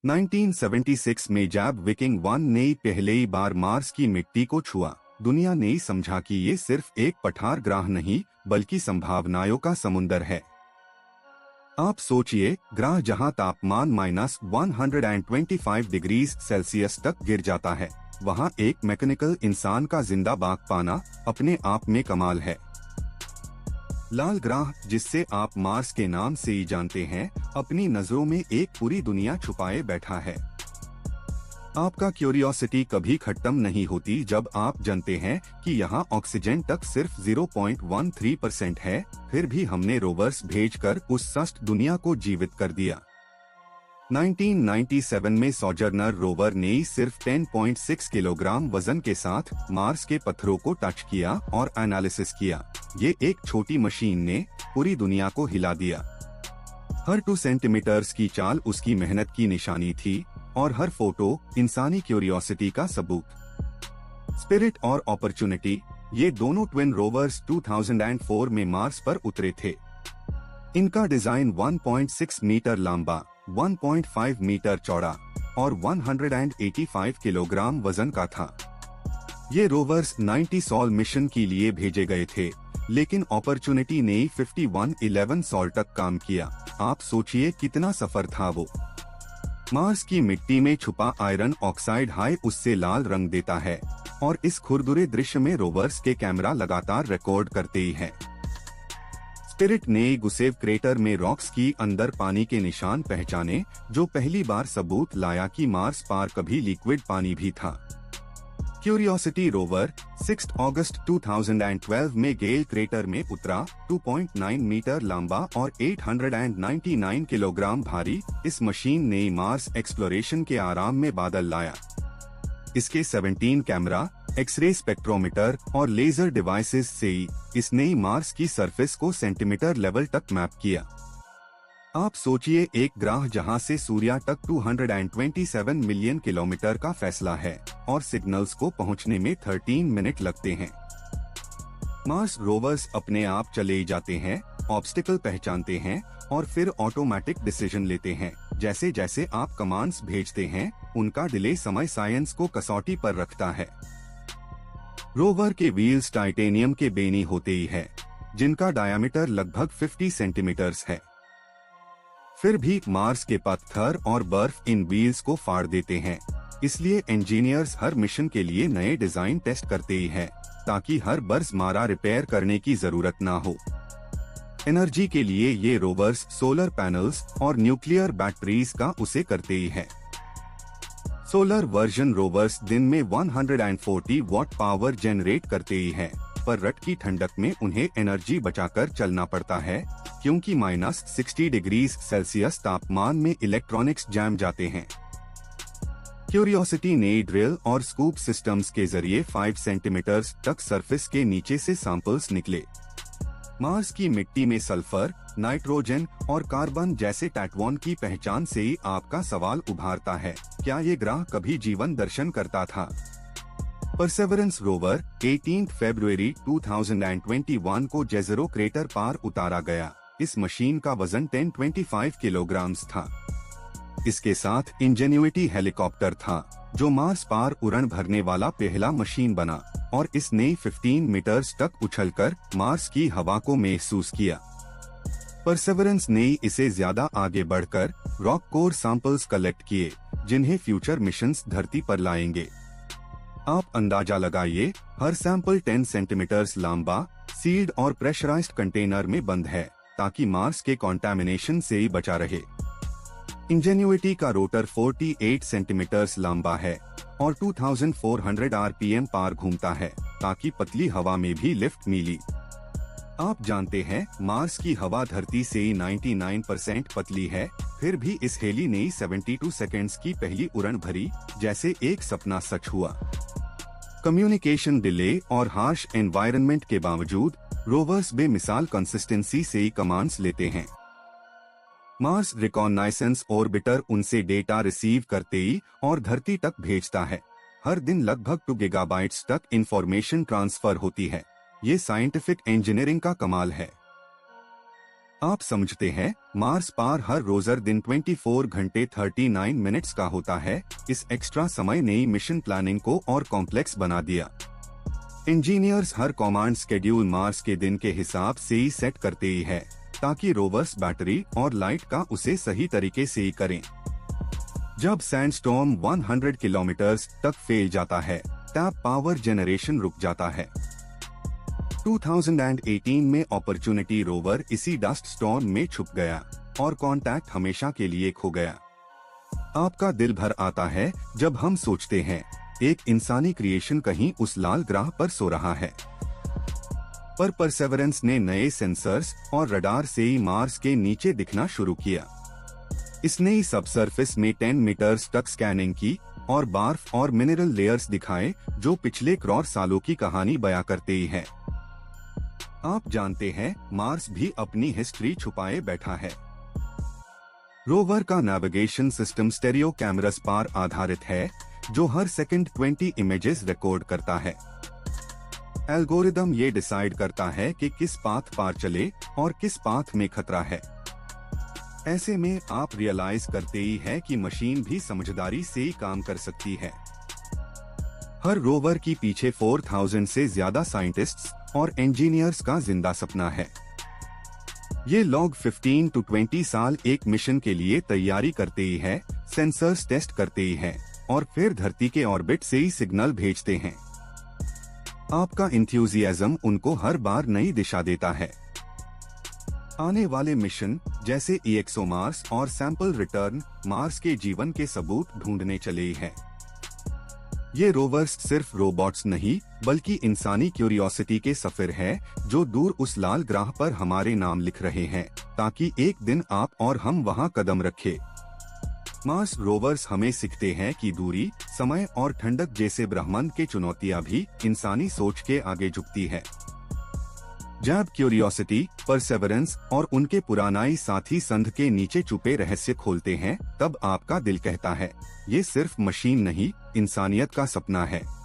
1976 में जब विकिंग 1 ने पहली बार मार्स की मिट्टी को छुआ, दुनिया ने समझा कि ये सिर्फ एक पठार ग्रह नहीं बल्कि संभावनाओं का समुंदर है। आप सोचिए, ग्रह जहां तापमान -125 डिग्री सेल्सियस तक गिर जाता है, वहां एक मैकेनिकल इंसान का जिंदा बाग पाना अपने आप में कमाल है। लाल ग्रह, जिससे आप मार्स के नाम से ही जानते हैं, अपनी नजरों में एक पूरी दुनिया छुपाए बैठा है। आपका क्यूरियोसिटी कभी खत्म नहीं होती जब आप जानते हैं कि यहाँ ऑक्सीजन तक सिर्फ 0.13% है, फिर भी हमने रोवर्स भेजकर उस सस्त दुनिया को जीवित कर दिया। 1997 में सोजर्नर रोवर ने सिर्फ 10.6 किलोग्राम वजन के साथ मार्स के पत्थरों को टच किया और एनालिसिस किया। ये एक छोटी मशीन ने पूरी दुनिया को हिला दिया। हर 2 सेंटीमीटर की चाल उसकी मेहनत की निशानी थी और हर फोटो इंसानी क्यूरियोसिटी का सबूत। स्पिरिट और अपॉर्चुनिटी, ये दोनों ट्विन रोवर्स 2004 में मार्स पर उतरे थे। इनका डिजाइन 1.6 मीटर लंबा, 1.5 मीटर चौड़ा और 185 किलोग्राम वजन का था। ये रोवर्स 90 सॉल मिशन के लिए भेजे गए थे, लेकिन अपॉर्चुनिटी ने 5111 सॉल तक काम किया। आप सोचिए कितना सफर था वो। मार्स की मिट्टी में छुपा आयरन ऑक्साइड हाई उससे लाल रंग देता है और इस खुरदुरे दृश्य में रोवर्स के कैमरा लगातार रिकॉर्ड करते ही हैं। स्पिरिट ने गुसेव क्रेटर में रॉक्स की अंदर पानी के निशान पहचाने, जो पहली बार सबूत लाया कि मार्स पर कभी लिक्विड पानी भी था। क्यूरियोसिटी रोवर 6 अगस्त 2012 में गेल क्रेटर में उतरा, 2.9 मीटर लंबा और 899 किलोग्राम भारी। इस मशीन ने मार्स एक्सप्लोरेशन के आराम में बादल लाया। इसके 17 कैमरा, एक्सरे स्पेक्ट्रोमीटर और लेजर डिवाइसेस से इसने मार्स की सरफेस को सेंटीमीटर लेवल तक मैप किया। आप सोचिए, एक ग्रह जहां से सूर्य तक 227 मिलियन किलोमीटर का फैसला है और सिग्नल्स को पहुंचने में 13 मिनट लगते हैं। मार्स रोवर्स अपने आप चले जाते हैं, ऑब्स्टिकल पहचानते हैं और फिर ऑटोमेटिक डिसीजन लेते हैं। जैसे जैसे आप कमांड्स भेजते हैं, उनका डिले समय साइंस को कसौटी पर रखता है। रोवर के व्हील्स टाइटेनियम के बेनी होते ही है, जिनका डायामीटर लगभग 50 सेंटीमीटर है। फिर भी मार्स के पत्थर और बर्फ इन व्हील्स को फाड़ देते हैं। इसलिए इंजीनियर्स हर मिशन के लिए नए डिजाइन टेस्ट करते ही हैं, ताकि हर बर्स मारा रिपेयर करने की जरूरत ना हो। एनर्जी के लिए ये रोवर्स सोलर पैनल्स और न्यूक्लियर बैटरीज का उसे करते ही है। सोलर वर्जन रोवर्स दिन में 140 वॉट पावर जनरेट करते ही हैं, पर रट की ठंडक में उन्हें एनर्जी बचाकर चलना पड़ता है, क्योंकि -60 डिग्री सेल्सियस तापमान में इलेक्ट्रॉनिक्स जम जाते हैं। क्यूरियोसिटी ने ड्रिल और स्कूप सिस्टम्स के जरिए 5 सेंटीमीटर तक सरफेस के नीचे से सैंपल्स निकले। मार्स की मिट्टी में सल्फर, नाइट्रोजन और कार्बन जैसे टैटवॉन की पहचान से ही आपका सवाल उभारता है, क्या ये ग्रह कभी जीवन दर्शन करता था? परसेवरेंस रोवर 18 फरवरी 2021 को जेज़रो क्रेटर पार उतारा गया। इस मशीन का वजन 1025 किलोग्राम था। इसके साथ इंजेन्युइटी हेलीकॉप्टर था, जो मार्स पार उड़ान भरने वाला पहला मशीन बना और इसने 15 मीटर तक उछलकर मार्स की हवा को महसूस किया। परसेवरेंस ने इसे ज्यादा आगे बढ़कर रॉक कोर सैंपल्स कलेक्ट किए, जिन्हें फ्यूचर मिशंस धरती पर लाएंगे। आप अंदाजा लगाइए, हर सैंपल 10 सेंटीमीटर लंबा, सील्ड और प्रेशराइज्ड कंटेनर में बंद है, ताकि मार्स के कंटामिनेशन से ही बचा रहे। इंजेन्युइटी का रोटर 48 सेंटीमीटर लंबा है और 2400 आरपीएम पार घूमता है, ताकि पतली हवा में भी लिफ्ट मिली। आप जानते हैं, मार्स की हवा धरती से 99% पतली है, फिर भी इस हेली ने 72 सेकेंड्स की पहली उड़ान भरी, जैसे एक सपना सच हुआ। कम्युनिकेशन डिले और हार्श एनवायरनमेंट के बावजूद रोवर्स बेमिसाल कंसिस्टेंसी से ही कमांड्स लेते हैं। मार्स रिकॉग्नाइसेंस ऑर्बिटर उनसे डेटा रिसीव करते ही और धरती तक भेजता है। हर दिन लगभग 2 गीगाबाइट्स तक इंफॉर्मेशन ट्रांसफर होती है। ये साइंटिफिक इंजीनियरिंग का कमाल है। आप समझते हैं, मार्स पार हर रोजर दिन 24 घंटे 39 मिनट्स का होता है। इस एक्स्ट्रा समय ने मिशन प्लानिंग को और कॉम्प्लेक्स बना दिया। इंजीनियर्स हर कमांड शेड्यूल मार्स के दिन के हिसाब से ही सेट करते ही है, ताकि रोवर्स बैटरी और लाइट का उसे सही तरीके से ही करें। जब सैंडस्टॉर्म 100 किलोमीटर तक फैल जाता है, तब पावर जनरेशन रुक जाता है। 2018 में अपॉर्चुनिटी रोवर इसी डस्ट स्टॉर्म में छुप गया और कांटेक्ट हमेशा के लिए खो गया। आपका दिल भर आता है जब हम सोचते हैं एक इंसानी क्रिएशन कहीं उस लाल ग्रह पर सो रहा है। पर परसेवरेंस ने नए सेंसर्स और रडार से ही मार्स के नीचे दिखना शुरू किया। इसने ही सबसर्फेस में 10 मीटर्स तक स्कैनिंग की और बर्फ और मिनरल लेयर्स दिखाए जो पिछले करोड़ सालों की कहानी बयां करते ही है। आप जानते हैं, मार्स भी अपनी हिस्ट्री छुपाए बैठा है। रोवर का नेविगेशन सिस्टम स्टेरियो कैमरास पर आधारित है, जो हर सेकंड 20 इमेजेस रिकॉर्ड करता है। एल्गोरिदम ये डिसाइड करता है कि किस पाथ पर चले और किस पाथ में खतरा है। ऐसे में आप रियलाइज करते ही है कि मशीन भी समझदारी से ही काम कर सकती है। हर रोवर की पीछे 4000 से ज्यादा साइंटिस्ट्स और इंजीनियर्स का जिंदा सपना है। ये लोग 15 to 20 साल एक मिशन के लिए तैयारी करते ही है, सेंसर्स टेस्ट करते ही है और फिर धरती के ऑर्बिट से ही सिग्नल भेजते हैं। आपका इंथ्यूजियाज्म उनको हर बार नई दिशा देता है। आने वाले मिशन जैसे ExoMars और सैंपल रिटर्न मार्स के जीवन के सबूत ढूंढने चले हैं। ये रोवर्स सिर्फ रोबोट्स नहीं, बल्कि इंसानी क्यूरियोसिटी के सफर है, जो दूर उस लाल ग्रह पर हमारे नाम लिख रहे हैं, ताकि एक दिन आप और हम वहां कदम रखें। मार्स रोवर्स हमें सिखाते हैं कि दूरी, समय और ठंडक जैसे ब्रह्मांड के चुनौतियां भी इंसानी सोच के आगे झुकती है। जब क्यूरियोसिटी, परसेवरेंस और उनके पुरानाई साथी संध के नीचे छुपे रहस्य खोलते हैं, तब आपका दिल कहता है, ये सिर्फ मशीन नहीं, इंसानियत का सपना है।